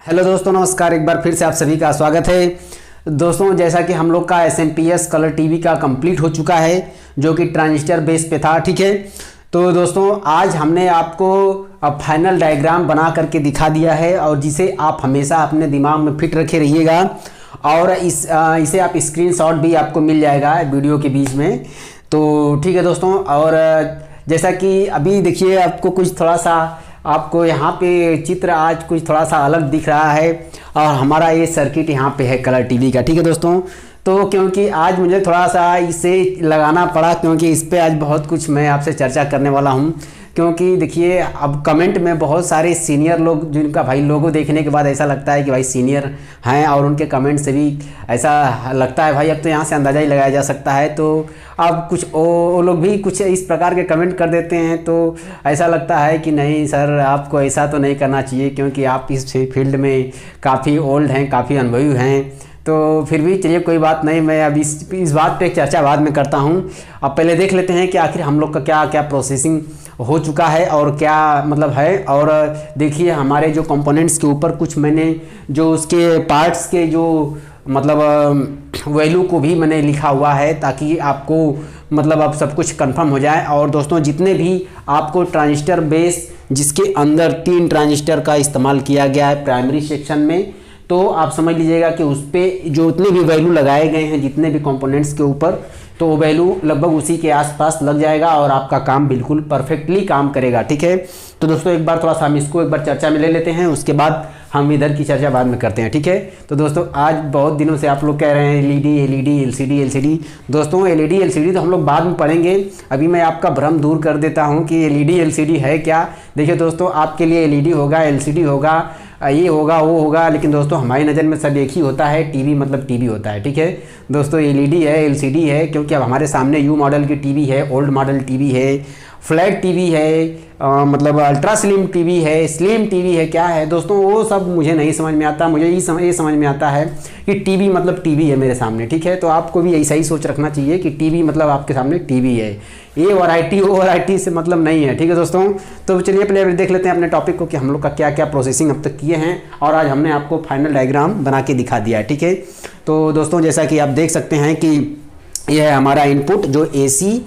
Hello दोस्तों, नमस्कार। एक बार फिर से आप सभी का स्वागत है। दोस्तों, जैसा कि हम लोग का SMPS कलर टीवी का कंप्लीट हो चुका है, जो कि ट्रांजिस्टर बेस पे था, ठीक है। तो दोस्तों, आज हमने आपको फाइनल डायग्राम बना करके दिखा दिया है, और जिसे आप हमेशा अपने दिमाग में फिट रखे रहिएगा। और इसे आप स्क्रीनशॉट भी आपको मिल जाएगा वीडियो के बीच में। तो ठीक है दोस्तों, और जैसा कि अभी देखिए, आपको कुछ थोड़ा सा आपको यहाँ पे चित्र आज कुछ थोड़ा सा अलग दिख रहा है, और हमारा ये सर्किट यहाँ पे है कलर टीवी का, ठीक है दोस्तों। तो क्योंकि आज मुझे थोड़ा सा इसे लगाना पड़ा, क्योंकि इस पे आज बहुत कुछ मैं आपसे चर्चा करने वाला हूँ। क्योंकि देखिए, अब कमेंट में बहुत सारे सीनियर लोग, जिनका भाई लोगो देखने के बाद ऐसा लगता है कि भाई सीनियर हैं, और उनके कमेंट से भी ऐसा लगता है भाई अब तो यहाँ से अंदाज़ा ही लगाया जा सकता है। तो अब कुछ वो लोग भी कुछ इस प्रकार के कमेंट कर देते हैं, तो ऐसा लगता है कि नहीं सर, आपको ऐसा तो नहीं करना चाहिए, क्योंकि आप इस फील्ड में काफ़ी ओल्ड हैं, काफ़ी अनुभवी हैं। तो फिर भी चलिए, कोई बात नहीं, मैं अब इस बात पे चर्चा बाद में करता हूँ। अब पहले देख लेते हैं कि आखिर हम लोग का क्या क्या प्रोसेसिंग हो चुका है और क्या मतलब है। और देखिए, हमारे जो कंपोनेंट्स के ऊपर कुछ मैंने जो उसके पार्ट्स के जो मतलब वैल्यू को भी मैंने लिखा हुआ है, ताकि आपको मतलब अब सब कुछ कंफर्म हो जाए। और दोस्तों, जितने भी आपको ट्रांजिस्टर बेस, जिसके अंदर 3 ट्रांजिस्टर का इस्तेमाल किया गया है प्राइमरी सेक्शन में, तो आप समझ लीजिएगा कि उस पर जो उतने भी वैल्यू लगाए गए हैं जितने भी कंपोनेंट्स के ऊपर, तो वो वैल्यू लगभग उसी के आसपास लग जाएगा, और आपका काम बिल्कुल परफेक्टली काम करेगा, ठीक है। तो दोस्तों, एक बार थोड़ा सा हम इसको एक बार चर्चा में ले लेते हैं, उसके बाद हम इधर की चर्चा बाद में करते हैं, ठीक है। तो दोस्तों, आज बहुत दिनों से आप लोग कह रहे हैं LED LCD। दोस्तों, LED LCD तो हम लोग बाद में पढ़ेंगे। अभी मैं आपका भ्रम दूर कर देता हूं कि LED LCD है क्या। देखिए दोस्तों, आपके लिए LED होगा, LCD होगा, ये होगा, वो होगा, लेकिन दोस्तों हमारी नज़र में सब एक ही होता है, टीवी मतलब टीवी होता है, ठीक है दोस्तों। LED है, LCD है, क्योंकि अब हमारे सामने U मॉडल की टीवी है, ओल्ड मॉडल टीवी है, फ्लैट टीवी है, मतलब अल्ट्रा स्लिम टीवी है, स्लिम टीवी है, क्या है दोस्तों, वो सब मुझे नहीं समझ में आता। मुझे ये समझ में आता है कि टीवी मतलब टीवी है मेरे सामने, ठीक है। तो आपको भी ऐसा ही सोच रखना चाहिए कि टीवी मतलब आपके सामने टीवी है, ये वैरायटी वो वैरायटी से मतलब नहीं है, ठीक है दोस्तों। तो चलिए पहले देख लेते हैं अपने टॉपिक को कि हम लोग का क्या क्या प्रोसेसिंग अब तक किए हैं, और आज हमने आपको फाइनल डायग्राम बना के दिखा दिया है, ठीक है। तो दोस्तों, जैसा कि आप देख सकते हैं कि यह है हमारा इनपुट, जो AC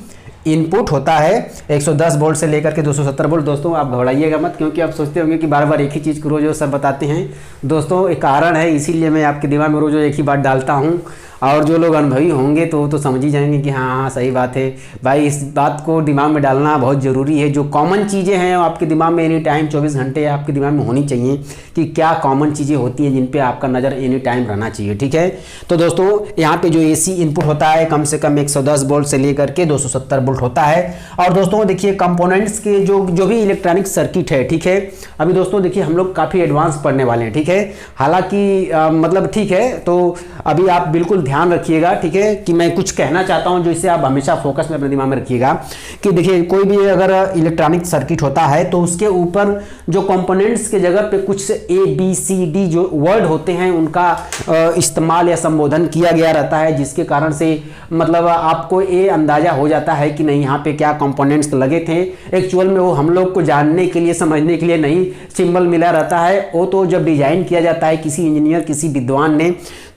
इनपुट होता है 110 वोल्ट से लेकर के 270 वोल्ट। दोस्तों, आप घबराइएगा मत, क्योंकि आप सोचते होंगे कि बार बार एक ही चीज़ को रोज़ सब बताते हैं। दोस्तों, एक कारण है, इसीलिए मैं आपके दिमाग में रोज़ एक ही बात डालता हूँ, और जो लोग अनुभवी होंगे तो समझ ही जाएंगे कि हाँ हाँ सही बात है भाई। इस बात को दिमाग में डालना बहुत ज़रूरी है। जो कॉमन चीज़ें हैं आपके दिमाग में एनी टाइम 24 घंटे आपके दिमाग में होनी चाहिए, कि क्या कॉमन चीज़ें होती हैं जिन पे आपका नज़र एनी टाइम रहना चाहिए, ठीक है। तो दोस्तों, यहाँ पे जो AC इनपुट होता है कम से कम 110 वोल्ट से लेकर के 270 वोल्ट होता है। और दोस्तों देखिए, कंपोनेंट्स के जो भी इलेक्ट्रॉनिक सर्किट है, ठीक है। अभी दोस्तों देखिए, हम लोग काफ़ी एडवांस पढ़ने वाले हैं, ठीक है। हालांकि मतलब ठीक है, तो अभी आप बिल्कुल ध्यान रखिएगा, ठीक है, कि मैं कुछ कहना चाहता हूं जो इसे आप हमेशा फोकस में अपने दिमाग में रखिएगा। कि देखिए, कोई भी अगर इलेक्ट्रॉनिक सर्किट होता है तो उसके ऊपर जो कंपोनेंट्स के जगह पे कुछ ABCD जो वर्ड होते हैं उनका इस्तेमाल या संबोधन किया गया रहता है, जिसके कारण से मतलब आपको ये अंदाजा हो जाता है कि नहीं यहाँ पे क्या कंपोनेंट्स लगे थे। एक्चुअल में वो हम लोग को जानने के लिए, समझने के लिए नहीं सिंबल मिला रहता है। वो तो जब डिजाइन किया जाता है किसी इंजीनियर, किसी विद्वान ने,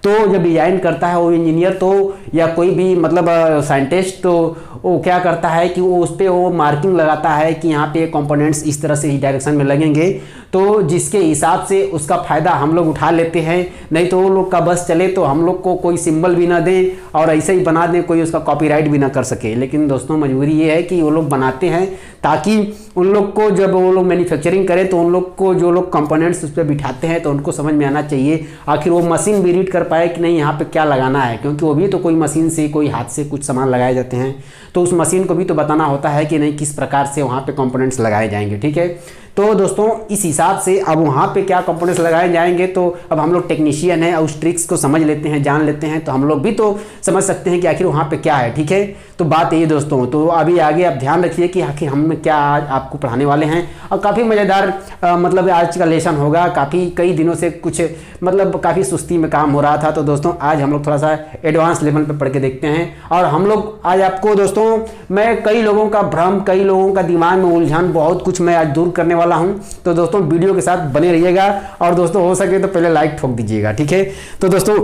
तो जब डिजाइन करता है वो इंजीनियर, तो या कोई भी मतलब साइंटिस्ट, तो वो क्या करता है कि वो उस पर वो मार्किंग लगाता है कि यहाँ पे कंपोनेंट्स इस तरह से ही डायरेक्शन में लगेंगे, तो जिसके हिसाब से उसका फ़ायदा हम लोग उठा लेते हैं। नहीं तो वो लोग का बस चले तो हम लोग को कोई सिंबल भी ना दें और ऐसे ही बना दें, कोई उसका कॉपीराइट भी ना कर सके। लेकिन दोस्तों, मजबूरी ये है कि वो लोग बनाते हैं ताकि उन लोग को जब वो लोग मैन्युफैक्चरिंग करें तो उन लोग को जो लोग कंपोनेंट्स उस पर बिठाते हैं तो उनको समझ में आना चाहिए, आखिर वो मशीन भी रीड कर पाए कि नहीं यहाँ पे क्या लगाना है। क्योंकि वो भी तो कोई मशीन से, कोई हाथ से कुछ सामान लगाए जाते हैं, तो उस मशीन को भी तो बताना होता है कि नहीं किस प्रकार से वहाँ पे कंपोनेंट्स लगाए जाएंगे, ठीक है। तो दोस्तों, इस हिसाब से अब वहाँ पे क्या कंपोनेंट्स लगाए जाएंगे, तो अब हम लोग टेक्नीशियन हैं और उस ट्रिक्स को समझ लेते हैं, जान लेते हैं, तो हम लोग भी तो समझ सकते हैं कि आखिर वहाँ पे क्या है, ठीक है। तो बात ये दोस्तों, तो अभी आगे आप ध्यान रखिए कि आखिर हम क्या आज आपको पढ़ाने वाले हैं, और काफ़ी मज़ेदार मतलब आज का लेसन होगा। काफ़ी कई दिनों से कुछ मतलब काफ़ी सुस्ती में काम हो रहा था, तो दोस्तों आज हम लोग थोड़ा सा एडवांस लेवल पर पढ़ के देखते हैं। और हम लोग आज आपको दोस्तों, मैं कई लोगों का भ्रम, कई लोगों का दिमाग में उलझन, बहुत कुछ मैं आज दूर करने वाला वाला हूं। तो दोस्तों वीडियो के साथ बने रहिएगा और दोस्तों हो सके तो पहले लाइक ठोक दीजिएगा, ठीक है। तो दोस्तों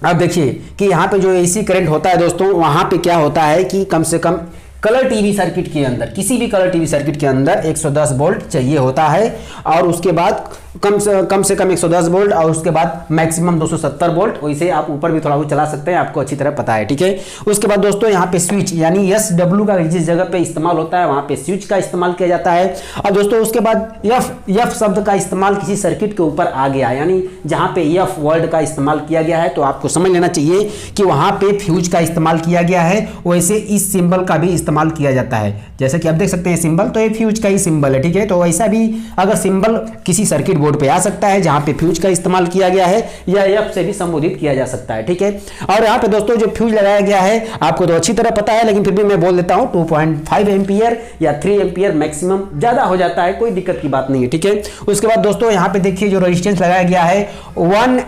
अब देखिए कि यहाँ पे जो एसी करंट होता है दोस्तों, वहाँ पे क्या होता है कि कम से कम कलर टीवी सर्किट के अंदर, किसी भी कलर टीवी सर्किट के अंदर 110 वोल्ट चाहिए होता है और उसके बाद कम से कम 110 वोल्ट और उसके बाद मैक्सिमम 270 वोल्ट। वैसे आप ऊपर भी थोड़ा बहुत चला सकते हैं, आपको अच्छी तरह पता है, ठीक है। उसके बाद दोस्तों यहाँ पे स्विच यानी SW का जिस जगह पे इस्तेमाल होता है वहाँ पे स्विच का इस्तेमाल किया जाता है। और दोस्तों उसके बाद F शब्द का इस्तेमाल किसी सर्किट के ऊपर आ गया, यानी जहाँ पे F वर्ड का इस्तेमाल किया गया है तो आपको समझ लेना चाहिए कि वहाँ पे फ्यूज का इस्तेमाल किया गया है। वैसे इस सिंबल का भी इस्तेमाल किया जाता है, जैसे कि आप देख सकते हैं सिंबल, तो ये फ्यूज का ही सिंबल है, ठीक है। तो ऐसा भी अगर सिंबल किसी सर्किट बोर्ड पे आ सकता है जहां पे फ्यूज का इस्तेमाल किया गया है या F से भी संबोधित किया जा सकता है, ठीक है। और यहाँ पे दोस्तों जो फ्यूज लगाया गया है आपको तो अच्छी तरह पता है, लेकिन फिर भी मैं बोल देता हूं 2.5 एम्पियर या 3 एम्पियर मैक्सिमम, ज्यादा हो जाता है कोई दिक्कत की बात नहीं है, ठीक है। उसके बाद दोस्तों यहाँ पे देखिए जो रेजिस्टेंस लगाया गया है 1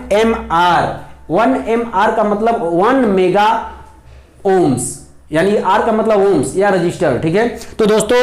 mR का मतलब 1 मेगा ओम्स, यानी R का मतलब ओम्स या रजिस्टर, ठीक है। तो दोस्तों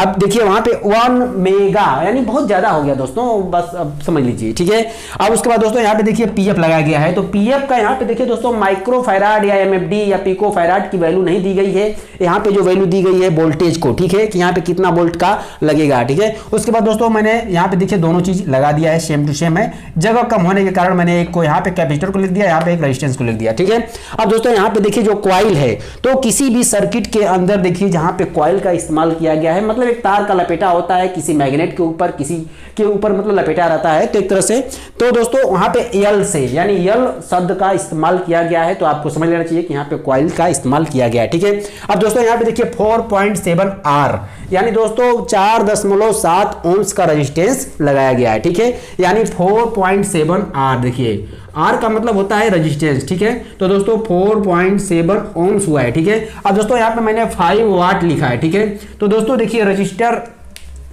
आप देखिए वहां पे 1 मेगा यानी बहुत ज्यादा हो गया दोस्तों, बस अब समझ लीजिए, ठीक है। अब उसके बाद दोस्तों यहाँ पे देखिए PF लगाया गया है, तो PF का यहाँ पे देखिए दोस्तों माइक्रोफैराड या MFD या पिकोफैराड की वैल्यू नहीं दी गई है। यहाँ पे जो वैल्यू दी गई है वोल्टेज को, ठीक है, कि यहाँ पे कितना वोल्ट का लगेगा, ठीक है। उसके बाद दोस्तों मैंने यहाँ पे देखिए दोनों चीज लगा दिया है, सेम टू सेम है। जगह कम होने के कारण मैंने एक को यहाँ पे कैपेसिटर को लिख दिया, यहाँ पे एक रेजिस्टेंस को लिख दिया, ठीक है। अब दोस्तों यहाँ पे देखिए जो कॉइल है, तो किसी भी सर्किट के अंदर देखिए जहां पे कॉइल का इस्तेमाल किया गया है, मतलब एक तार का लपेटा होता है किसी मैग्नेट के ऊपर, किसी के ऊपर मतलब लपेटा रहता है, तो एक तरह से। तो दोस्तों वहां पे L से यानी L शब्द का इस्तेमाल किया गया है, तो आपको समझ लेना चाहिए कि यहाँ पे कॉइल का इस्तेमाल किया गया है, ठीक है। अब दोस्तों यहाँ पे देखिए 4.7 R यानी दोस्तों 4.7 ओम्स का रेजिस्टेंस लगाया गया है, ठीक है, यानी 4.7 R। देखिए R का मतलब होता है रेजिस्टेंस, ठीक है। तो दोस्तों 4.7 ओम्स हुआ है, ठीक है। अब दोस्तों यहाँ पे मैंने 5 वाट लिखा है, ठीक है। तो दोस्तों देखिए रजिस्टर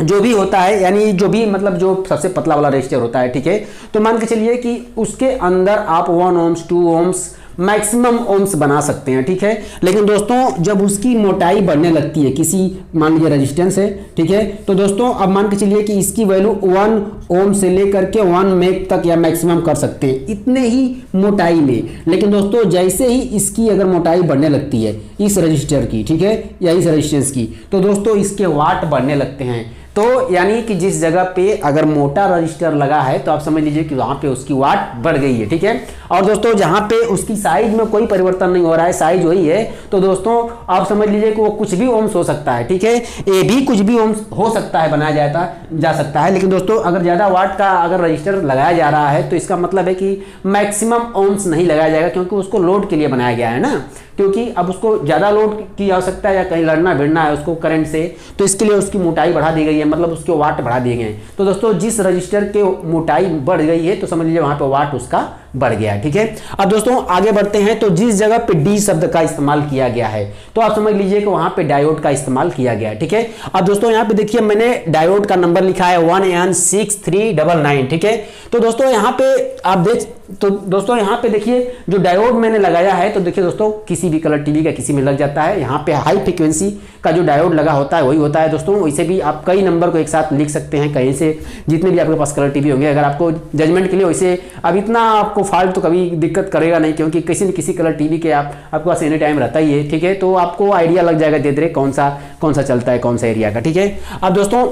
जो भी होता है, यानी जो भी मतलब जो सबसे पतला वाला रजिस्टर होता है, ठीक है, तो मान के चलिए कि उसके अंदर आप 1 ओम्स 2 ओम्स मैक्सिमम ओम्स बना सकते हैं, ठीक है। लेकिन दोस्तों जब उसकी मोटाई बढ़ने लगती है, किसी मान लीजिए रेजिस्टेंस है, ठीक है, तो दोस्तों अब मान के चलिए कि इसकी वैल्यू 1 ओम से लेकर के 1 मेग तक या मैक्सिमम कर सकते हैं इतने ही मोटाई में। लेकिन दोस्तों जैसे ही इसकी अगर मोटाई बढ़ने लगती है इस रजिस्टर की, ठीक है, या इस रेजिस्टेंस की, तो दोस्तों इसके वाट बढ़ने लगते हैं। तो यानी कि जिस जगह पे अगर मोटा रजिस्टर लगा है तो आप समझ लीजिए कि वहां पे उसकी वाट बढ़ गई है, ठीक है। और दोस्तों जहां पे उसकी साइज में कोई परिवर्तन नहीं हो रहा है, साइज वही है, तो दोस्तों आप समझ लीजिए कि वो कुछ भी ओम्स हो सकता है, ठीक है, ये भी कुछ भी ओम्स हो सकता है, बनाया जा सकता है। लेकिन दोस्तों अगर ज्यादा वाट का अगर रजिस्टर लगाया जा रहा है तो इसका मतलब है कि मैक्सिमम ओम्स नहीं लगाया जाएगा, क्योंकि उसको लोड के लिए बनाया गया है ना, क्योंकि अब उसको ज्यादा लोड की आवश्यकता है या कहीं लड़ना भिड़ना है उसको करंट से, तो इसके लिए उसकी मोटाई बढ़ा दी गई है, मतलब उसके वाट बढ़ा दिए गए। तो दोस्तों जिस रजिस्टर के मोटाई बढ़ गई है तो समझ लीजिए वहां पे वाट उसका बढ़ गया है, ठीक है। अब दोस्तों आगे बढ़ते हैं, तो जिस जगह पे D शब्द का इस्तेमाल किया गया है तो आप समझ लीजिए कि वहां पे डायोड का इस्तेमाल किया गया है, ठीक है। अब दोस्तों यहाँ पे देखिए मैंने डायोड का नंबर लिखा है 1N6399, ठीक है। तो दोस्तों यहाँ पे दोस्तों यहाँ पे देखिए जो डायोड मैंने लगाया है, तो देखिए दोस्तों किसी भी कलर टीवी का किसी में लग जाता है, यहाँ पे हाई फ्रीक्वेंसी का जो डायोड लगा होता है वही होता है दोस्तों। वैसे भी आप कई नंबर को एक साथ लिख सकते हैं, कहीं से जितने भी आपके पास कलर टीवी होंगे, अगर आपको जजमेंट के लिए वैसे अब इतना आपको फॉल्ट तो कभी दिक्कत करेगा नहीं, क्योंकि किसी न किसी कलर टीवी के आपके पास एनी टाइम रहता ही है, ठीक है। तो आपको आइडिया लग जाएगा धीरे धीरे कौन सा चलता है कौन सा एरिया का, ठीक है। अब दोस्तों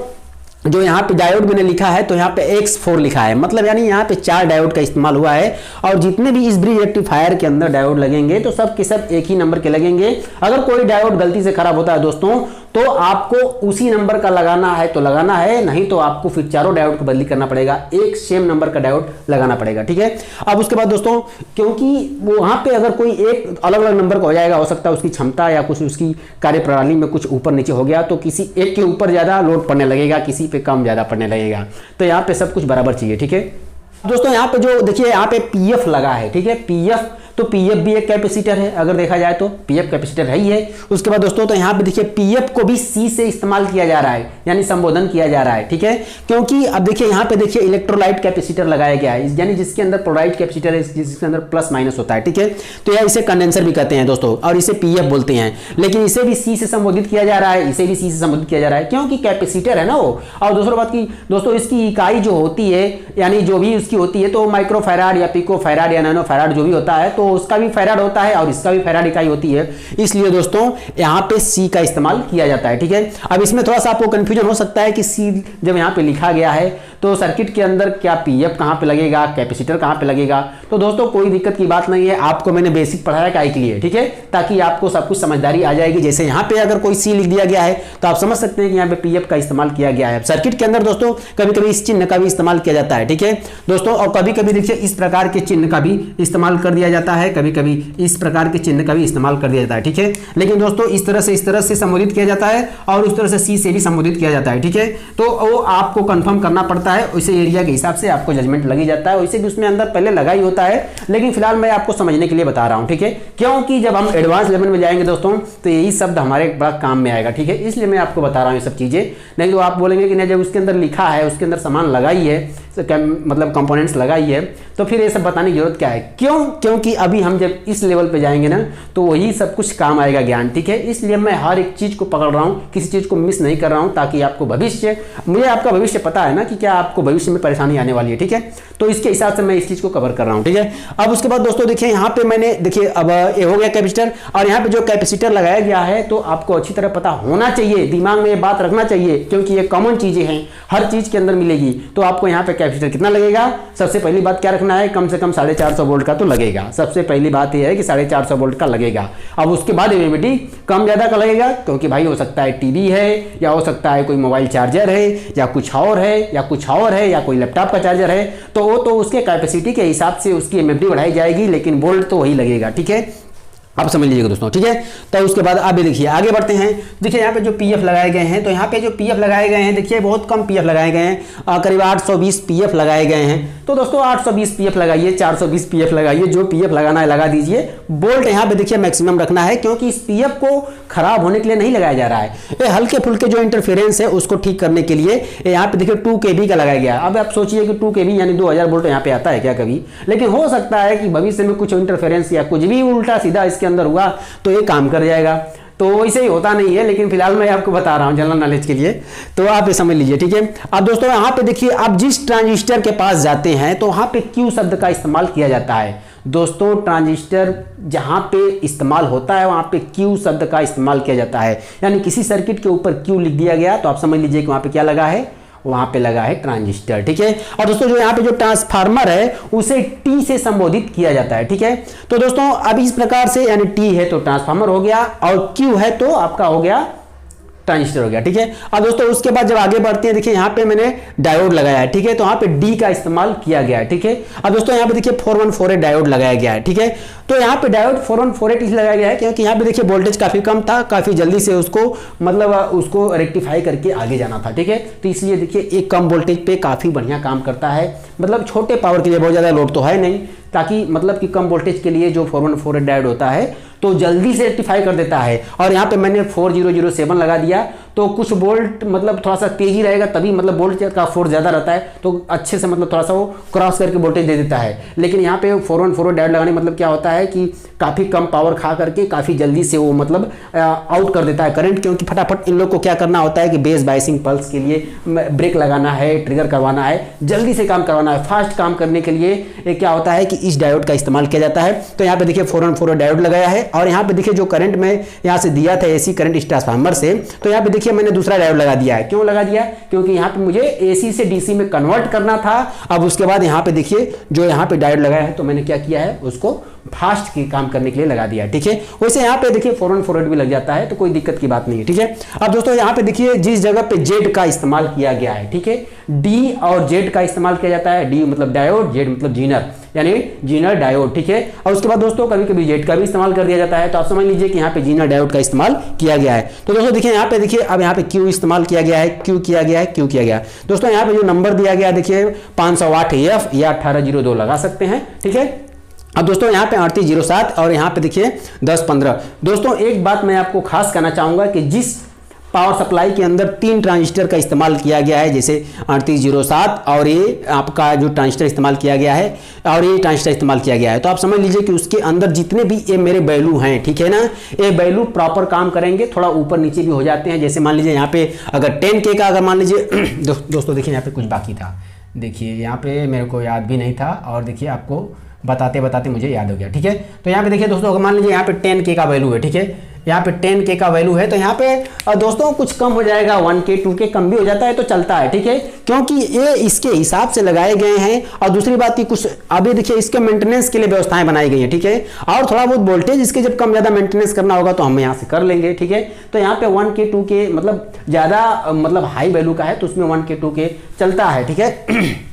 जो यहाँ पे डायोड मैंने लिखा है तो यहाँ पे X4 लिखा है, मतलब यानी यहाँ पे 4 डायोड का इस्तेमाल हुआ है, और जितने भी इस ब्रिज रेक्टिफायर के अंदर डायोड लगेंगे तो सब के सब एक ही नंबर के लगेंगे। अगर कोई डायोड गलती से खराब होता है दोस्तों तो आपको उसी नंबर का लगाना है तो लगाना है, नहीं तो आपको फिर चारों डायोड को बदली करना पड़ेगा, एक सेम नंबर का डायोड लगाना पड़ेगा, ठीक है। अब उसके बाद दोस्तों क्योंकि वहां पे अगर कोई एक अलग अलग नंबर का हो जाएगा, हो सकता है उसकी क्षमता या कुछ उसकी कार्यप्रणाली में कुछ ऊपर नीचे हो गया, तो किसी एक के ऊपर ज्यादा लोड पड़ने लगेगा, किसी पे कम ज्यादा पड़ने लगेगा, तो यहाँ पे सब कुछ बराबर चाहिए, ठीक है। दोस्तों यहाँ पे जो देखिए यहाँ पे PF लगा है, ठीक है, तो पीएफ भी एक कैपेसिटर है, अगर देखा जाए तो पीएफ कैपेसिटर है ही है। उसके बाद दोस्तों तो यहाँ पे देखिए पीएफ को भी सी से इस्तेमाल किया जा रहा है, यानी संबोधन किया जा रहा है, ठीक है। क्योंकि अब देखिए यहाँ पे देखिए इलेक्ट्रोलाइट कैपेसिटर लगाया गया है, यानी जिसके अंदर क्लोराइड कैपेसिटर है, जिसके अंदर प्लस माइनस होता है, ठीक है। तो यह इसे कंडेंसर भी कहते हैं दोस्तों, और इसे पीएफ बोलते हैं, लेकिन इसे भी सी से संबोधित किया जा रहा है, इसे भी सी से संबोधित किया जा रहा है, क्योंकि कैपेसिटर है ना वो। और दूसरी बात की दोस्तों, इसकी इकाई जो होती है, यानी जो भी उसकी होती है, तो माइक्रोफैराड या पिकोफैराड या नैनोफैराड जो भी होता है, तो उसका भी फैराड होता है और इसका भी फैराड इकाई होती है। इसलिए दोस्तों यहाँ पे सी का इस्तेमाल किया जाता है, ठीक है। अब इसमें थोड़ा सा आपको कंफ्यूजन हो सकता है कि सी जब यहाँ पे लिखा गया है तो सर्किट के अंदर क्या पीएफ कहाँ पे लगेगा, कैपेसिटर कहाँ पे लगेगा। तो दोस्तों कोई दिक्कत की बात नहीं है, आपको मैंने बेसिक पढ़ाया काहे के लिए, ठीक है, ताकि आपको सब कुछ समझदारी आ जाएगी। जैसे यहाँ पे अगर कोई सी लिख दिया गया है तो आप समझ सकते हैं कि यहाँ पे पीएफ का इस्तेमाल किया गया है। सर्किट के अंदर दोस्तों कभी कभी इस चिन्ह का भी इस्तेमाल किया जाता है, ठीक है दोस्तों, और कभी कभी देखिए इस प्रकार के चिन्ह का भी इस्तेमाल कर दिया जाता है, कभी कभी इस प्रकार के चिन्ह का भी इस्तेमाल कर दिया जाता है, ठीक है। लेकिन दोस्तों इस तरह से संबोधित किया जाता है और उस तरह से सी से भी संबोधित किया जाता है, ठीक है। तो वो आपको कंफर्म करना पड़ता है, उसे एरिया के हिसाब से आपको जजमेंट लगी जाता है, वैसे भी उसमें अंदर पहले लगा ही होता है, लेकिन फिलहाल मैं आपको समझने के लिए बता रहा हूं, ठीक है। क्योंकि जब हम एडवांस लेवल में जाएंगे दोस्तों तो यही शब्द हमारे बड़ा काम में आएगा, ठीक है, इसलिए मैं आपको बता रहा हूं ये सब चीजें। नहीं तो आप बोलेंगे कि नहीं जब उसके अंदर लिखा है, उसके अंदर सामान लगा ही है, मतलब कंपोनेंट्स लगाई है, तो फिर ये सब बताने की जरूरत क्या है। क्योंकि अभी हम जब इस लेवल पे जाएंगे ना तो वही सब कुछ काम आएगा ज्ञान, ठीक है। इसलिए मैं हर एक चीज को पकड़ रहा हूँ, किसी चीज को मिस नहीं कर रहा हूँ, ताकि आपको भविष्य, मुझे आपका भविष्य पता है ना कि क्या आपको भविष्य में परेशानी आने वाली है, ठीक है। तो इसके हिसाब से मैं इस चीज को कवर कर रहा हूँ, ठीक है। अब उसके बाद दोस्तों देखिए यहाँ पे मैंने देखिए अब ये हो गया कैपेसिटर, और यहाँ पे जो कैपेसिटर लगाया गया है तो आपको अच्छी तरह पता होना चाहिए, दिमाग में ये बात रखना चाहिए, क्योंकि ये कॉमन चीजें हैं, हर चीज के अंदर मिलेगी। तो आपको यहाँ पे कैपेसिटर कितना लगेगा, सबसे पहली बात क्या रखना है, कम से कम 450 वोल्ट का तो लगेगा। सबसे पहली बात यह है कि 450 वोल्ट का लगेगा। अब उसके बाद एमिटी कम ज्यादा का लगेगा, क्योंकि भाई हो सकता है टीवी है, या हो सकता है कोई मोबाइल चार्जर है, या कुछ और है, या कोई लैपटॉप का चार्जर है, तो वो तो उसके कैपेसिटी के हिसाब से उसकी एमएफडी बढ़ाई जाएगी, लेकिन वोल्ट तो वही लगेगा, ठीक है। आप समझ लीजिएगा दोस्तों, ठीक है। तो उसके बाद आप देखिए आगे बढ़ते हैं। देखिए यहाँ पे जो पीएफ लगाए गए हैं, तो यहाँ पे जो पीएफ लगाए गए हैं देखिए बहुत कम पीएफ लगाए गए हैं, करीब 820 पीएफ लगाए गए हैं। तो दोस्तों 820 पीएफ लगाइए, 420 पीएफ लगाइए, जो पीएफ लगाना है लगा दीजिए। बोल्ट यहाँ पे देखिए मैक्सिमम रखना है, क्योंकि इस पीएफ को खराब होने के लिए नहीं लगाया जा रहा है, ये हल्के फुल्के जो इंटरफेरेंस है उसको ठीक करने के लिए यहाँ पे देखिए 2 kV का लगाया गया। अब आप सोचिए कि 2 kV यानी 2000 वोल्ट यहाँ पे आता है क्या कभी, लेकिन हो सकता है कि भविष्य में कुछ इंटरफेरेंस या कुछ भी उल्टा सीधा इसके अंदर हुआ तो ये काम कर जाएगा। तो वैसे ही होता नहीं है, लेकिन फिलहाल मैं आपको बता रहा हूं जनरल नॉलेज के लिए, तो आप ये समझ लीजिए, ठीक है। अब दोस्तों यहाँ पे देखिए, आप जिस ट्रांजिस्टर के पास जाते हैं तो वहां पे क्यू शब्द का इस्तेमाल किया जाता है। दोस्तों ट्रांजिस्टर जहां पे इस्तेमाल होता है वहां पे क्यू शब्द का इस्तेमाल किया जाता है, यानी किसी सर्किट के ऊपर क्यू लिख दिया गया तो आप समझ लीजिए कि वहां पे क्या लगा है, वहां पे लगा है ट्रांजिस्टर, ठीक है। और दोस्तों जो यहाँ पे जो ट्रांसफार्मर है उसे टी से संबोधित किया जाता है, ठीक है। तो दोस्तों अब इस प्रकार से, यानी टी है तो ट्रांसफार्मर हो गया, और क्यू है तो आपका हो गया ट्रांजिस्टर हो गया, ठीक है। अब दोस्तों उसके बाद जब आगे बढ़ते हैं, देखिए यहाँ पे मैंने डायोड लगाया है, ठीक है, तो यहाँ पे डी का इस्तेमाल किया गया है, ठीक है। अब दोस्तों यहाँ पे देखिए 4148 डायोड लगाया गया है, ठीक है। तो यहाँ पे डायोड 4148 इसलिए लगाया गया है क्योंकि यहाँ पे देखिए वोल्टेज काफी कम था, काफी जल्दी से उसको मतलब उसको रेक्टिफाई करके आगे जाना था, ठीक है। तो इसलिए देखिए एक कम वोल्टेज पे काफी बढ़िया काम करता है, मतलब छोटे पावर के लिए, बहुत ज्यादा लोड तो है नहीं, ताकि मतलब कि कम वोल्टेज के लिए जो 4148 डायोड होता है तो जल्दी से रेक्टिफाई कर देता है। और यहाँ पे मैंने 4007 लगा दिया, तो कुछ वोल्ट मतलब थोड़ा सा तेजी रहेगा, तभी मतलब वोल्ट का फोर्स ज्यादा रहता है तो अच्छे से मतलब थोड़ा सा वो क्रॉस करके वोल्टेज दे देता है। लेकिन यहाँ पे 4148 डायोड लगाने मतलब क्या होता है कि काफी कम पावर खा करके काफी जल्दी से वो मतलब आउट कर देता है करंट, क्योंकि फटाफट इन लोग को क्या करना होता है कि बेस बाइसिंग पल्स के लिए ब्रेक लगाना है, ट्रिगर करवाना है, जल्दी से काम करवाना है, फास्ट काम करने के लिए क्या होता है कि इस डायोड का इस्तेमाल किया जाता है। तो यहाँ पे देखिए 4148 डायोड लगाया है, और यहाँ पे देखिए जो करंट में यहाँ से दिया था एसी करंट इस ट्रांसफार्मर से, तो यहाँ पे देखिए मैंने दूसरा डायोड लगा दिया है। क्यों लगा दिया, क्योंकि यहाँ पे मुझे एसी से डीसी में कन्वर्ट करना था। अब उसके बाद यहाँ पे देखिए जो यहाँ पे डायोड लगाया है तो मैंने क्या किया है, उसको फास्ट की काम करने के लिए लगा दिया, ठीक है। वैसे यहाँ पे देखिए 4148 भी लग जाता है तो कोई दिक्कत की बात नहीं है, ठीक है। अब दोस्तों यहाँ पे देखिए जिस जगह पे जेड का इस्तेमाल किया गया है, ठीक है, डी और जेड का इस्तेमाल किया जाता है, डी मतलब डायोड, जेड मतलब जीनर, यानी जीनर डायोड, ठीक है। और उसके बाद दोस्तों कभी कभी जेड का भी इस्तेमाल कर दिया जाता है, तो आप समझ लीजिए कि यहाँ पे जीनर डायोड का इस्तेमाल किया गया है। तो दोस्तों देखिए यहाँ पे देखिए, अब यहाँ पे क्यू इस्तेमाल किया गया है, क्यू किया गया है, क्यू किया गया। दोस्तों यहाँ पे जो नंबर दिया गया देखिए 508F या 1802 लगा सकते हैं, ठीक है। अब दोस्तों यहाँ पे 3807 और यहाँ पे देखिए 1015। दोस्तों एक बात मैं आपको खास कहना चाहूँगा कि जिस पावर सप्लाई के अंदर 3 ट्रांजिस्टर का इस्तेमाल किया गया है, जैसे 3807 और ये आपका जो ट्रांजिस्टर इस्तेमाल किया गया है और ये ट्रांजिस्टर इस्तेमाल किया गया है, तो आप समझ लीजिए कि उसके अंदर जितने भी ये मेरे वैल्यू हैं, ठीक है ना, ये वैल्यू प्रॉपर काम करेंगे। थोड़ा ऊपर नीचे भी हो जाते हैं, जैसे मान लीजिए यहाँ पे अगर 10K का अगर मान लीजिए दोस्तों देखिए यहाँ पे कुछ बाकी था, देखिए यहाँ पे मेरे को याद भी नहीं था और देखिए आपको बताते बताते मुझे याद हो गया, ठीक है। तो यहाँ पे देखिए दोस्तों अगर मान लीजिए यहाँ पे 10K का वैल्यू है, ठीक है, यहाँ पे 10K का वैल्यू है, तो यहाँ पे दोस्तों कुछ कम हो जाएगा, 1K 2K कम भी हो जाता है तो चलता है, ठीक है, क्योंकि ये इसके हिसाब से लगाए गए हैं। और दूसरी बात की कुछ अभी देखिए इसके मेंटेनेंस के लिए व्यवस्थाएं बनाई गई हैं, ठीक है, और थोड़ा बहुत वोल्टेज इसके जब कम ज़्यादा मेंटेनेंस करना होगा तो हम यहाँ से कर लेंगे, ठीक है। तो यहाँ पे 1K 2K मतलब ज़्यादा मतलब हाई वैल्यू का है तो उसमें 1K 2K चलता है, ठीक है।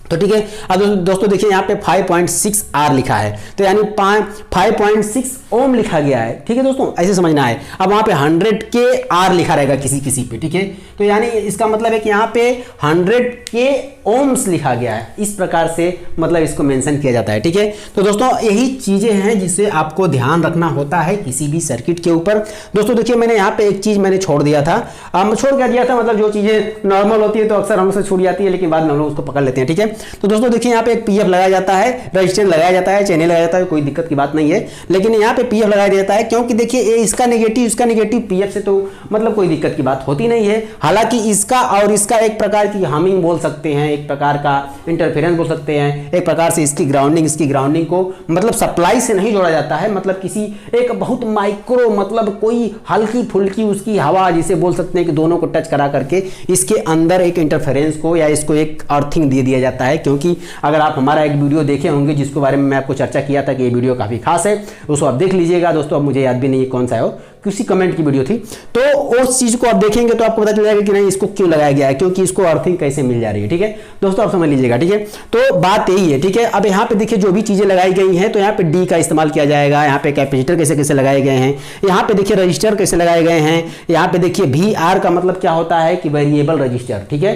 तो ठीक है, अब दोस्तों देखिए यहाँ पे 5.6 R लिखा है, तो यानी 5.6 ओम लिखा गया है, ठीक है दोस्तों, ऐसे समझना है। अब वहाँ पे 100K R लिखा रहेगा किसी किसी पे, ठीक है, तो यानी इसका मतलब है कि यहाँ पे 100K ओम्स लिखा गया है, इस प्रकार से मतलब इसको मेंशन किया जाता है, ठीक है। तो दोस्तों यही चीज़ें हैं जिसे आपको ध्यान रखना होता है किसी भी सर्किट के ऊपर। दोस्तों देखिए मैंने यहाँ पे एक चीज़ मैंने छोड़ दिया था, छोड़ क्या दिया था, मतलब जो चीज़ें नॉर्मल होती है तो अक्सर हमसे छूट जाती है, लेकिन बाद में हम लोग उसको पकड़ लेते हैं, ठीक है। तो दोस्तों देखिए यहाँ पे एक पीएफ लगाया जाता है, रजिस्टेंस लगाया जाता है, चेने लगाया जाता है, कोई दिक्कत की बात नहीं है, लेकिन यहाँ पे पीएफ लगाया जाता है क्योंकि देखिए ये इसका नेगेटिव पीएफ से तो मतलब कोई दिक्कत की बात होती नहीं है। हालांकि इसका और इसका एक प्रकार की हमिंग बोल सकते हैं, एक प्रकार का इंटरफेरेंस बोल सकते हैं, एक प्रकार से इसकी ग्राउंडिंग को मतलब सप्लाई से नहीं जोड़ा जाता है, मतलब किसी एक बहुत माइक्रो मतलब कोई हल्की फुल्की उसकी हवा जिसे बोल सकते हैं कि दोनों को टच करा करके इसके अंदर एक इंटरफेरेंस को या इसको एक अर्थिंग दे दिया जाता है। क्योंकि अगर आप हमारा एक वीडियो देखे होंगे जिसके बारे में मैं आपको चर्चा किया था कि ये वीडियो काफ़ी खास है, उसको आप देख लीजिएगा दोस्तों, अब मुझे याद भी नहीं है कौन सा है, वो किसी कमेंट की वीडियो थी, तो उस चीज़ को आप देखेंगे तो आपको पता चल जाएगा कि नहीं इसको क्यों लगाया गया है, क्योंकि इसको अर्थिंग कैसे मिल जा रही है, ठीक है दोस्तों, आप समझ लीजिएगा, ठीक है। तो बात यही है, ठीक है। अब यहाँ पे देखिए जो भी चीज़ें लगाई गई हैं, तो यहाँ पे डी का इस्तेमाल किया जाएगा, यहाँ पे कैपेसिटर कैसे कैसे लगाए गए हैं, यहाँ पे देखिए रजिस्टर कैसे लगाए गए हैं, यहाँ पे देखिए VR का मतलब क्या होता है कि वेरिएबल रजिस्टर, ठीक है,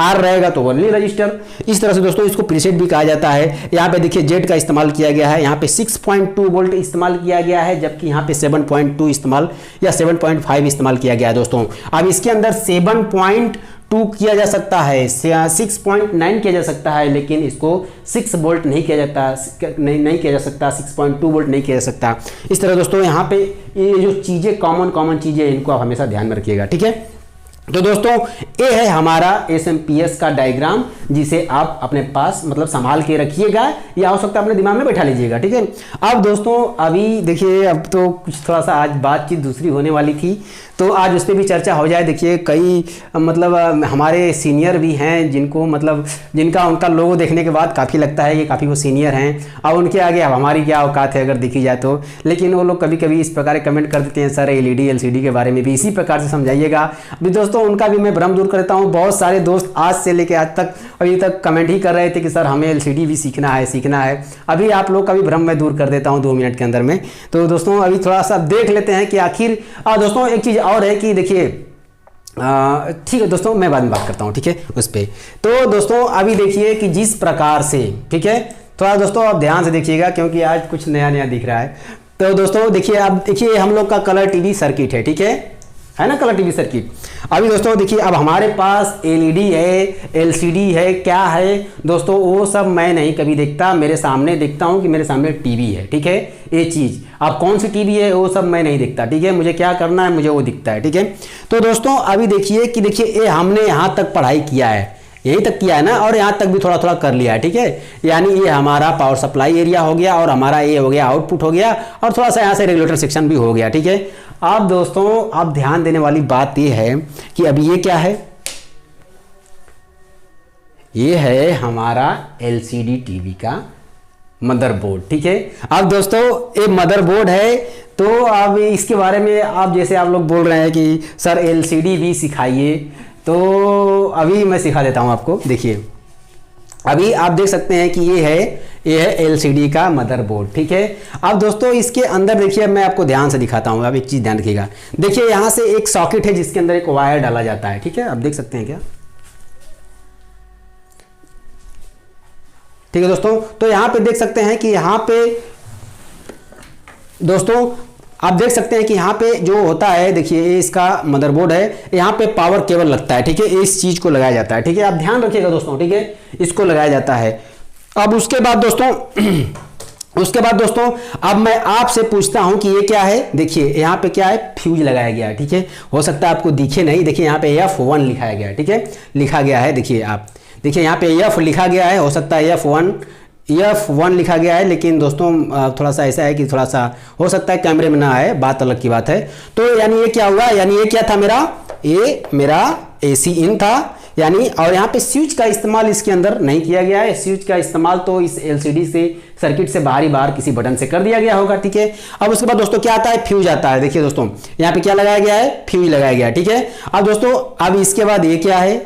R रहेगा तो ओनली रजिस्टर, इस तरह से दोस्तों इसको प्रीसेट भी कहा जाता है। यहाँ पे देखिए जेड का इस्तेमाल किया गया है, यहाँ पे 6.2 वोल्ट इस्तेमाल किया गया है, जबकि यहाँ पे 7.2 इस्तेमाल या 7.5 इस्तेमाल किया गया है दोस्तों। अब इसके अंदर 7.2 किया जा सकता है, 6.9 किया जा सकता है, लेकिन इसको 6 वोल्ट नहीं किया जाता, नहीं किया जा सकता, 6.2 वोल्ट नहीं किया जा सकता। इस तरह दोस्तों यहाँ पे ये जो चीज़ें कॉमन चीज़ें इनको आप हमेशा ध्यान में रखिएगा, ठीक है। तो दोस्तों ये है हमारा SMPS का डायग्राम, जिसे आप अपने पास मतलब संभाल के रखिएगा या हो सकता है अपने दिमाग में बैठा लीजिएगा, ठीक है। अब दोस्तों अभी देखिए अब तो कुछ थोड़ा सा आज बातचीत दूसरी होने वाली थी, तो आज उस पर भी चर्चा हो जाए। देखिए कई मतलब हमारे सीनियर भी हैं जिनको मतलब जिनका उनका लोगो देखने के बाद काफ़ी लगता है कि काफ़ी वो सीनियर हैं, और उनके आगे अब हमारी क्या औकात है अगर देखी जाए तो। लेकिन वो लोग कभी कभी इस प्रकार कमेंट कर देते हैं, सर LED LCD के बारे में भी इसी प्रकार से समझाइएगा। अभी दोस्तों उनका भी मैं भ्रम दूर करता हूँ। बहुत सारे दोस्त आज से लेकर आज तक अभी तक कमेंट ही कर रहे थे कि सर हमें LCD भी सीखना है। अभी आप लोग का भी भ्रम मैं दूर कर देता हूँ 2 मिनट के अंदर में। तो दोस्तों अभी थोड़ा सा देख लेते हैं कि आखिर दोस्तों एक चीज़ और है कि देखिए ठीक है दोस्तों, मैं बाद में बात करता हूँ, ठीक है उस पर। तो दोस्तों अभी देखिए कि जिस प्रकार से, ठीक है, थोड़ा दोस्तों आप ध्यान से देखिएगा क्योंकि आज कुछ नया दिख रहा है। तो दोस्तों देखिए, अब देखिए हम लोग का कलर टीवी सर्किट है, ठीक है ना, कलर टीवी सर्किट। अभी दोस्तों देखिए अब हमारे पास LED है, LCD है, क्या है दोस्तों, वो सब मैं नहीं कभी देखता, मेरे सामने देखता हूँ कि मेरे सामने टीवी है, ठीक है, ये चीज़। अब कौन सी टीवी है वो सब मैं नहीं दिखता, ठीक है, मुझे क्या करना है मुझे वो दिखता है, ठीक है। तो दोस्तों अभी देखिए कि देखिए ये हमने यहाँ तक पढ़ाई किया है, यही तक किया है ना, और यहाँ तक भी थोड़ा थोड़ा कर लिया है, ठीक है। यानी ये हमारा पावर सप्लाई एरिया हो गया, और हमारा ये हो गया आउटपुट हो गया, और थोड़ा सा यहाँ से रेगुलेटर सेक्शन भी हो गया, ठीक है। अब दोस्तों आप ध्यान देने वाली बात ये है कि अब ये क्या है, ये है हमारा LCD टीवी का मदरबोर्ड, ठीक है। अब दोस्तों ये मदरबोर्ड है, तो अब इसके बारे में आप जैसे आप लोग बोल रहे हैं कि सर LCD भी सिखाइए, तो अभी मैं सिखा देता हूं आपको। देखिए अभी आप देख सकते हैं कि ये है LCD का मदरबोर्ड, ठीक है। अब दोस्तों इसके अंदर देखिए मैं आपको ध्यान से दिखाता हूं, अब एक चीज़ ध्यान रखिएगा। देखिए यहाँ से एक सॉकेट है जिसके अंदर एक वायर डाला जाता है, ठीक है, आप देख सकते हैं क्या, ठीक है दोस्तों। तो यहाँ पे देख सकते हैं कि यहाँ पे दोस्तों आप देख सकते हैं कि यहाँ पे जो होता है, देखिए ये इसका मदरबोर्ड है, यहाँ पे पावर केबल लगता है, ठीक है, इस चीज को लगाया जाता है, ठीक है, आप ध्यान रखिएगा दोस्तों, ठीक है, इसको लगाया जाता है। अब उसके बाद दोस्तों अब मैं आपसे पूछता हूं कि ये क्या है। देखिए यहाँ पे क्या है, फ्यूज लगाया गया है, ठीक है, हो सकता है आपको दिखे नहीं, देखिए यहाँ पे F1 लिखाया गया है, ठीक है, लिखा गया है, देखिए आप देखिए यहाँ पे F लिखा गया है, हो सकता है F1 लिखा गया है, लेकिन दोस्तों थोड़ा सा ऐसा है कि थोड़ा सा हो सकता है कैमरे में ना आए, बात अलग की बात है। तो यानी ये क्या हुआ, यानी ये क्या था मेरा AC इन था, यानी और यहाँ पे स्विच का इस्तेमाल इसके अंदर नहीं किया गया है। स्विच का इस्तेमाल तो इस LCD से सर्किट से बाहर किसी बटन से कर दिया गया होगा, ठीक है। अब उसके बाद दोस्तों क्या आता है, फ्यूज आता है। देखिए दोस्तों यहाँ पे क्या लगाया गया है, फ्यूज लगाया गया है, ठीक है। अब दोस्तों अब इसके बाद ये क्या है,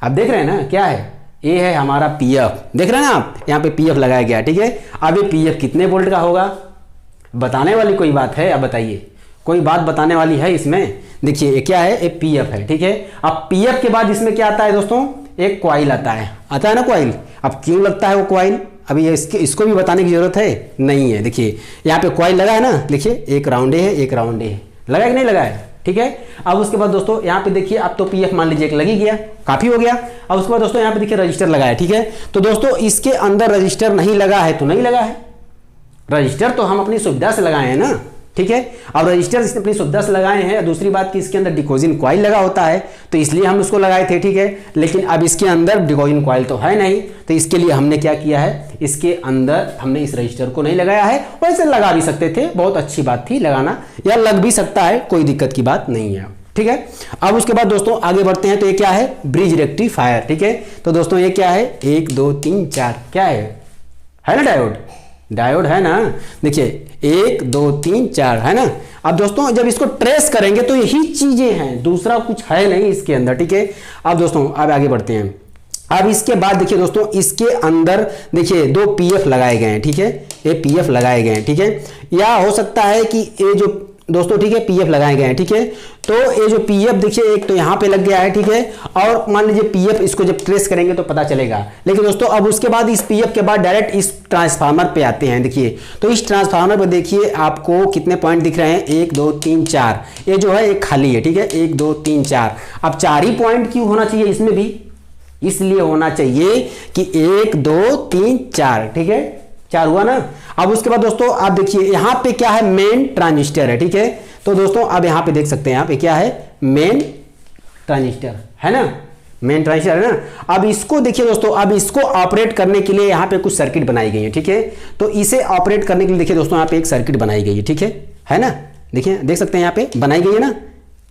आप देख रहे हैं ना, क्या है, ये है हमारा PF, देख रहे हैं ना आप, यहाँ पे PF लगाया गया है, ठीक है। अब ये PF कितने वोल्ट का होगा, बताने वाली कोई बात है, अब बताइए, कोई बात बताने वाली है इसमें। देखिए ये क्या है, एक PF है, ठीक है। अब PF के बाद इसमें क्या आता है दोस्तों, एक कॉइल आता है ना कॉइल। अब क्यों लगता है वो कॉइल, अभी इसको भी बताने की जरूरत है नहीं है। देखिए यहाँ पे कॉइल लगा है ना, देखिए एक राउंड है, एक राउंड है, लगा कि नहीं लगा है, ठीक है। अब उसके बाद दोस्तों यहाँ पे देखिए, अब तो PF मान लीजिए एक लगी गया, काफी हो गया। अब उसके बाद दोस्तों यहाँ पे देखिए रजिस्टर लगा है, ठीक है। तो दोस्तों इसके अंदर रजिस्टर नहीं लगा है तो नहीं लगा है, रजिस्टर तो हम अपनी सुविधा से लगाए हैं ना, ठीक है। अब रजिस्टर इसने अपनी सुविधा से लगाए हैं। दूसरी बात कि इसके अंदर डिकोजिन कॉइल लगा होता है तो इसलिए हम उसको लगाए थे, ठीक है। लेकिन अब इसके अंदर डिकोजिन कॉइल तो है नहीं, तो इसके लिए हमने क्या किया है, इसके अंदर हमने इस रजिस्टर को नहीं लगाया है। वैसे लगा भी सकते थे, बहुत अच्छी बात थी लगाना, या लग भी सकता है, कोई दिक्कत की बात नहीं है, ठीक है। अब उसके बाद दोस्तों आगे बढ़ते हैं, तो ये क्या है, ब्रिज रेक्टिफायर, ठीक है। तो दोस्तों ये क्या है, 1 2 3 4 क्या है ना डायोड है ना, देखिए 1 2 3 4 है ना। अब दोस्तों जब इसको ट्रेस करेंगे तो यही चीजें हैं, दूसरा कुछ है नहीं इसके अंदर, ठीक है। अब दोस्तों अब आगे बढ़ते हैं। अब इसके बाद देखिए दोस्तों, इसके अंदर देखिए 2 PF लगाए गए हैं, ठीक है, ये PF लगाए गए हैं, ठीक है। या हो सकता है कि ये जो दोस्तों, ठीक है, PF लगाए गए हैं, ठीक है। तो ये जो PF देखिए एक तो यहाँ पे लग गया है, ठीक है, और मान लीजिए PF इसको जब ट्रेस करेंगे तो पता चलेगा। लेकिन दोस्तों अब उसके बाद इस PF के बाद डायरेक्ट इस ट्रांसफार्मर पे आते हैं। देखिए तो इस ट्रांसफार्मर पे देखिए आपको कितने पॉइंट दिख रहे हैं, 1 2 3 4, ये जो है एक खाली है, ठीक है, 1 2 3 4। अब 4 ही पॉइंट क्यों होना चाहिए इसमें भी, इसलिए होना चाहिए कि 1 2 3 4, ठीक है, 4 हुआ ना। अब उसके बाद दोस्तों आप देखिए यहाँ पे क्या है, मेन ट्रांजिस्टर है, ठीक है। तो दोस्तों अब यहाँ पे देख सकते हैं, यहाँ पे क्या है, मेन ट्रांजिस्टर है ना, मेन ट्रांजिस्टर है ना। अब इसको देखिए दोस्तों, अब इसको ऑपरेट करने के लिए यहाँ पे कुछ सर्किट बनाई गई है, ठीक है। तो इसे ऑपरेट करने के लिए देखिए दोस्तों यहाँ पे एक सर्किट बनाई गई है, ठीक है ना, देखिए देख सकते हैं यहाँ पे बनाई गई है ना,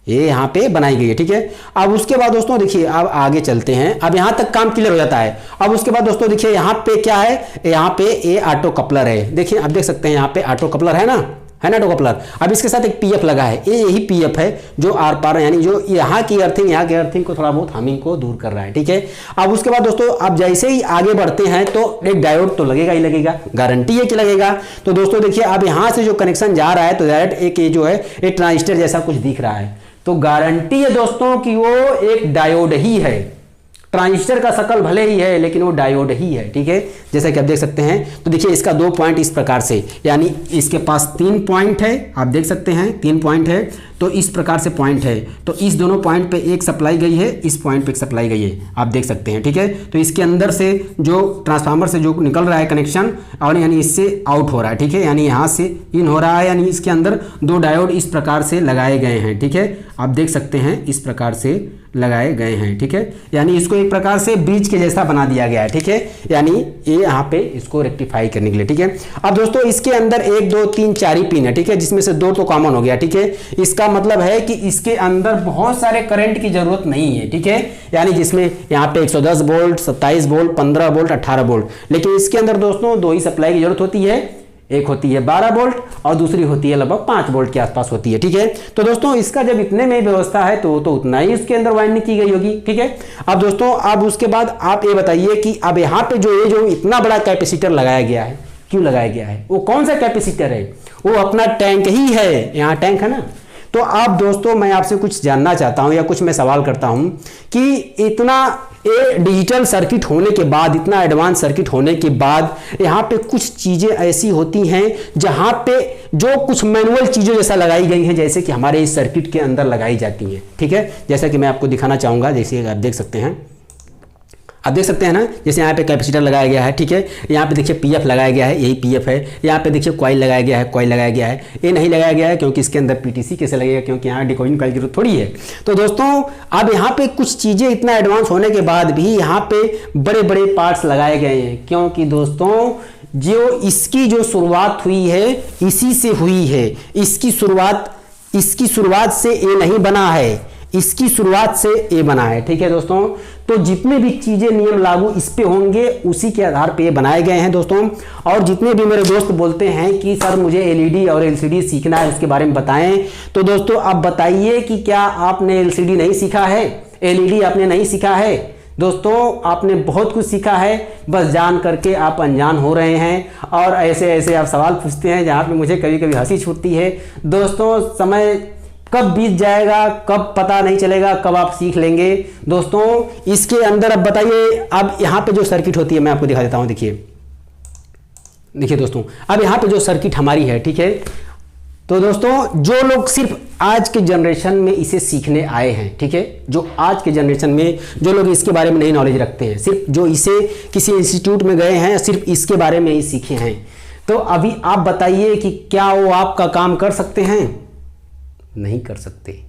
ये यहाँ पे बनाई गई है, ठीक है। अब उसके बाद दोस्तों देखिए अब आगे चलते हैं, अब यहाँ तक काम क्लियर हो जाता है। अब उसके बाद दोस्तों देखिए यहाँ पे क्या है, यहाँ पे ये ऑटो कपलर है, देखिए अब देख सकते हैं यहाँ पे ऑटो कपलर है ना ऑटो कपलर। अब इसके साथ एक PF लगा है, ये यही PF है जो आर पार यानी जो यहाँ की अर्थिंग को थोड़ा बहुत हार्मिंग को दूर कर रहा है, ठीक है। अब उसके बाद दोस्तों अब जैसे ही आगे बढ़ते हैं तो एक डायोड तो लगेगा ही लगेगा, गारंटी है कि लगेगा। तो दोस्तों देखिए अब यहाँ से जो कनेक्शन जा रहा है तो डायरेक्ट एक ये जो है एक ट्रांजिस्टर जैसा कुछ दिख रहा है, तो गारंटी है दोस्तों कि वो एक डायोड ही है। ट्रांजिस्टर का शकल भले ही है लेकिन वो डायोड ही है, ठीक है, जैसा कि आप देख सकते हैं। तो देखिए इसका 2 पॉइंट इस प्रकार से, यानी इसके पास 3 पॉइंट है, आप देख सकते हैं 3 पॉइंट है, तो इस प्रकार से पॉइंट है। तो इस दोनों पॉइंट पे एक सप्लाई गई है, इस पॉइंट पे एक सप्लाई गई है, आप देख सकते हैं, ठीक है। तो इसके अंदर से जो ट्रांसफार्मर से जो निकल रहा है कनेक्शन, और यानी इससे आउट हो रहा है, ठीक है, यानी यहाँ से इन हो रहा है, यानी इसके अंदर 2 डायोड इस प्रकार से लगाए गए हैं, ठीक है, आप देख सकते हैं इस प्रकार से लगाए गए हैं, ठीक है। यानी इसको एक प्रकार से ब्रिज के जैसा बना दिया गया है, ठीक है, यानी ये यहाँ पे इसको रेक्टिफाई करने के लिए, ठीक है। अब दोस्तों इसके अंदर 1 2 3 4 ही पिन है, ठीक है, जिसमें से 2 तो कॉमन हो गया, ठीक है। इसका मतलब है कि इसके अंदर बहुत सारे करंट की जरूरत नहीं है, ठीक है, यानी जिसमें यहाँ पे 110 वोल्ट 27 वोल्ट 15 वोल्ट 18 वोल्ट, लेकिन इसके अंदर दोस्तों 2 ही सप्लाई की जरूरत होती है, एक होती है 12 वोल्ट और दूसरी होती है लगभग 5 वोल्ट के आसपास होती है, ठीक है। तो दोस्तों इसका जब इतने में व्यवस्था है तो उतना ही इसके अंदर वाइंडिंग की गई होगी, ठीक है। अब दोस्तों अब उसके बाद आप ये बताइए कि अब यहाँ पे जो इतना बड़ा कैपेसिटर लगाया गया है, क्यों लगाया गया है, वो कौन सा कैपेसिटर है, वो अपना टैंक ही है, यहाँ टैंक है ना। तो आप दोस्तों मैं आपसे कुछ जानना चाहता हूँ या कुछ मैं सवाल करता हूँ कि इतना ये डिजिटल सर्किट होने के बाद, इतना एडवांस सर्किट होने के बाद यहाँ पे कुछ चीज़ें ऐसी होती हैं जहाँ पे जो कुछ मैनुअल चीज़ें जैसा लगाई गई हैं, जैसे कि हमारे इस सर्किट के अंदर लगाई जाती हैं। ठीक है, जैसा कि मैं आपको दिखाना चाहूँगा, जैसे आप देख सकते हैं, आप देख सकते हैं ना, जैसे यहाँ पे कैपेसिटर लगाया गया है। ठीक है, यहाँ पे देखिए पीएफ लगाया गया है, यही पीएफ है। यहाँ पे देखिए कॉइल लगाया गया है, कॉइल लगाया गया है। ये नहीं लगाया गया है क्योंकि इसके अंदर पीटीसी कैसे लगेगा, क्योंकि यहाँ डिकोडिंग कॉइल की जरूरत थोड़ी है। तो दोस्तों अब यहाँ पे कुछ चीज़ें इतना एडवांस होने के बाद भी यहाँ पे बड़े बड़े पार्ट्स लगाए गए हैं, क्योंकि दोस्तों जो इसकी जो शुरुआत हुई है इसी से हुई है। इसकी शुरुआत से ये नहीं बना है, इसकी शुरुआत से ये बना है। ठीक है दोस्तों, तो जितने भी चीज़ें नियम लागू इस पे होंगे उसी के आधार पे ये बनाए गए हैं दोस्तों। और जितने भी मेरे दोस्त बोलते हैं कि सर मुझे एलईडी और एलसीडी सीखना है, उसके बारे में बताएं, तो दोस्तों आप बताइए कि क्या आपने एलसीडी नहीं सीखा है, एलईडी आपने नहीं सीखा है? दोस्तों आपने बहुत कुछ सीखा है, बस जान करके आप अनजान हो रहे हैं और ऐसे ऐसे आप सवाल पूछते हैं जहाँ पे मुझे कभी कभी हंसी छूटती है। दोस्तों समय कब बीत जाएगा, कब पता नहीं चलेगा, कब आप सीख लेंगे। दोस्तों इसके अंदर अब बताइए, अब यहाँ पे जो सर्किट होती है मैं आपको दिखा देता हूँ। देखिए दोस्तों, अब यहाँ पे जो सर्किट हमारी है, ठीक है, तो दोस्तों जो लोग सिर्फ आज के जनरेशन में इसे सीखने आए हैं, ठीक है, जो आज के जनरेशन में जो लोग इसके बारे में नहीं नॉलेज रखते हैं, सिर्फ जो इसे किसी इंस्टीट्यूट में गए हैं, सिर्फ इसके बारे में ही सीखे हैं, तो अभी आप बताइए कि क्या वो आपका काम कर सकते हैं? नहीं कर सकते।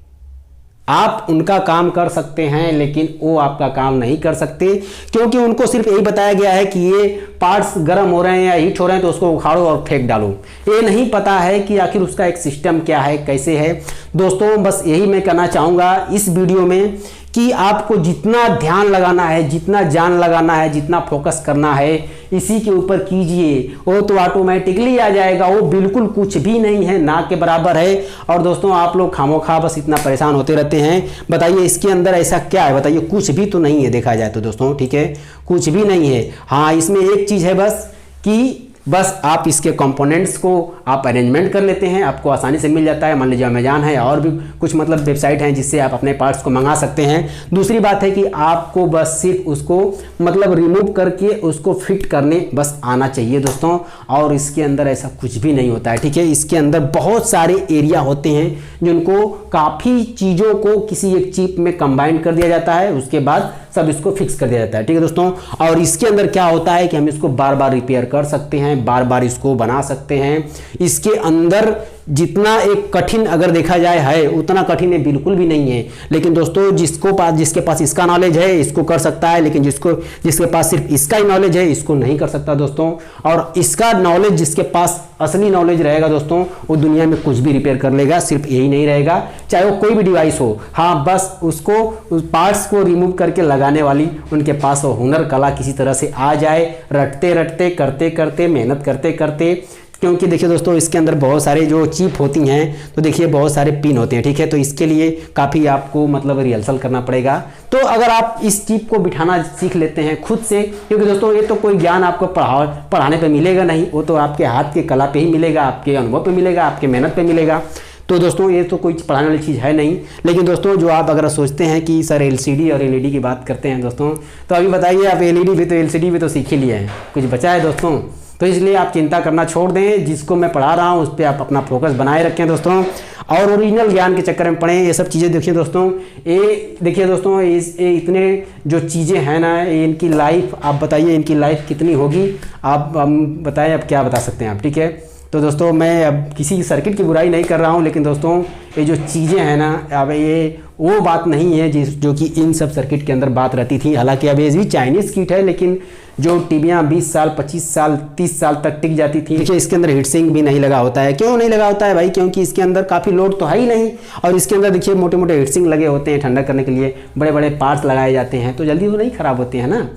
आप उनका काम कर सकते हैं लेकिन वो आपका काम नहीं कर सकते, क्योंकि उनको सिर्फ यही बताया गया है कि ये पार्ट्स गर्म हो रहे हैं या हीट हो रहे हैं तो उसको उखाड़ो और फेंक डालो। ये नहीं पता है कि आखिर उसका एक सिस्टम क्या है, कैसे है। दोस्तों बस यही मैं कहना चाहूँगा इस वीडियो में कि आपको जितना ध्यान लगाना है, जितना जान लगाना है, जितना फोकस करना है, इसी के ऊपर कीजिए, वो तो ऑटोमेटिकली आ जाएगा। वो बिल्कुल कुछ भी नहीं है, ना के बराबर है। और दोस्तों आप लोग खामोखा बस इतना परेशान होते रहते हैं। बताइए इसके अंदर ऐसा क्या है, बताइए, कुछ भी तो नहीं है देखा जाए तो दोस्तों, ठीक है, कुछ भी नहीं है। हाँ, इसमें एक चीज़ है बस कि बस आप इसके कंपोनेंट्स को आप अरेंजमेंट कर लेते हैं, आपको आसानी से मिल जाता है। मान लीजिए अमेज़न है और भी कुछ मतलब वेबसाइट हैं जिससे आप अपने पार्ट्स को मंगा सकते हैं। दूसरी बात है कि आपको बस सिर्फ उसको मतलब रिमूव करके उसको फिट करने बस आना चाहिए दोस्तों। और इसके अंदर ऐसा कुछ भी नहीं होता है, ठीक है। इसके अंदर बहुत सारे एरिया होते हैं जिनको काफ़ी चीज़ों को किसी एक चिप में कंबाइन कर दिया जाता है, उसके बाद सब इसको फिक्स कर दिया जाता है, ठीक है दोस्तों। और इसके अंदर क्या होता है कि हम इसको बार बार रिपेयर कर सकते हैं, बार बार इसको बना सकते हैं। इसके अंदर जितना एक कठिन अगर देखा जाए है, उतना कठिन है बिल्कुल भी नहीं है। लेकिन दोस्तों जिसके पास इसका नॉलेज है इसको कर सकता है, लेकिन जिसके पास सिर्फ इसका ही नॉलेज है इसको नहीं कर सकता दोस्तों। और इसका नॉलेज जिसके पास असली नॉलेज रहेगा दोस्तों, वो दुनिया में कुछ भी रिपेयर कर लेगा, सिर्फ यही नहीं रहेगा, चाहे वो कोई भी डिवाइस हो। हाँ, बस उसको उस पार्ट्स को रिमूव करके लगाने वाली उनके पास वो हुनर कला किसी तरह से आ जाए, रटते रटते, करते करते, मेहनत करते करते। क्योंकि देखिए दोस्तों इसके अंदर बहुत सारे जो चिप होती हैं, तो देखिए बहुत सारे पिन होते हैं, ठीक है। तो इसके लिए काफ़ी आपको मतलब रिहर्सल करना पड़ेगा। तो अगर आप इस चिप को बिठाना सीख लेते हैं खुद से, क्योंकि दोस्तों ये तो कोई ज्ञान आपको पढ़ाने पे मिलेगा नहीं, वो तो आपके हाथ के कला पे ही मिलेगा, आपके अनुभव पे मिलेगा, आपके मेहनत पे मिलेगा। तो दोस्तों ये तो कोई पढ़ाने वाली चीज़ है नहीं। लेकिन दोस्तों जो आप अगर सोचते हैं कि सर एलसीडी और एलईडी की बात करते हैं दोस्तों, तो अभी बताइए आप एलईडी भी तो एलसीडी भी तो सीख ही लिए हैं, कुछ बचा है दोस्तों? तो इसलिए आप चिंता करना छोड़ दें, जिसको मैं पढ़ा रहा हूँ उस पर आप अपना फोकस बनाए रखें दोस्तों, और ओरिजिनल ज्ञान के चक्कर में पढ़ें। ये सब चीज़ें देखिए दोस्तों, ये देखिए दोस्तों, ये इतने जो चीज़ें हैं ना, इनकी लाइफ आप बताइए, इनकी लाइफ कितनी होगी आप बताएं, अब क्या बता सकते हैं आप, ठीक है। तो दोस्तों मैं अब किसी सर्किट की बुराई नहीं कर रहा हूँ, लेकिन दोस्तों ये जो चीज़ें हैं ना, अब ये वो बात नहीं है जो कि इन सब सर्किट के अंदर बात रहती थी। हालांकि अब ये भी चाइनीज़ किट है, लेकिन जो टीवियाँ 20 साल, 25 साल, 30 साल तक टिक जाती थी। देखिए इसके अंदर हीट सिंक भी नहीं लगा होता है। क्यों नहीं लगा होता है भाई? क्योंकि इसके अंदर काफ़ी लोड तो है ही नहीं, और इसके अंदर देखिए मोटे मोटे हीट सिंक लगे होते हैं ठंडा करने के लिए, बड़े बड़े पार्ट्स लगाए जाते हैं, तो जल्दी तो नहीं ख़राब होते हैं ना।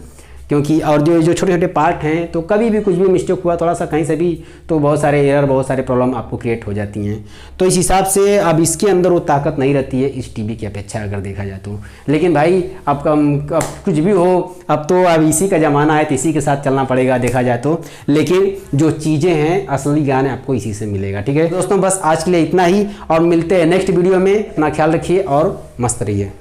क्योंकि और जो छोटे छोटे पार्ट हैं, तो कभी भी कुछ भी मिस्टेक हुआ थोड़ा सा कहीं से भी, तो बहुत सारे एरर, बहुत सारे प्रॉब्लम आपको क्रिएट हो जाती हैं। तो इस हिसाब से अब इसके अंदर वो ताकत नहीं रहती है इस टीवी की अपेक्षा अगर देखा जाए तो। लेकिन भाई अब कुछ भी हो, अब तो अब इसी का ज़माना है, तो इसी के साथ चलना पड़ेगा देखा जाए तो। लेकिन जो चीज़ें हैं, असली ज्ञान आपको इसी से मिलेगा, ठीक है दोस्तों। बस आज के लिए इतना ही, और मिलते हैं नेक्स्ट वीडियो में। अपना ख्याल रखिए और मस्त रहिए।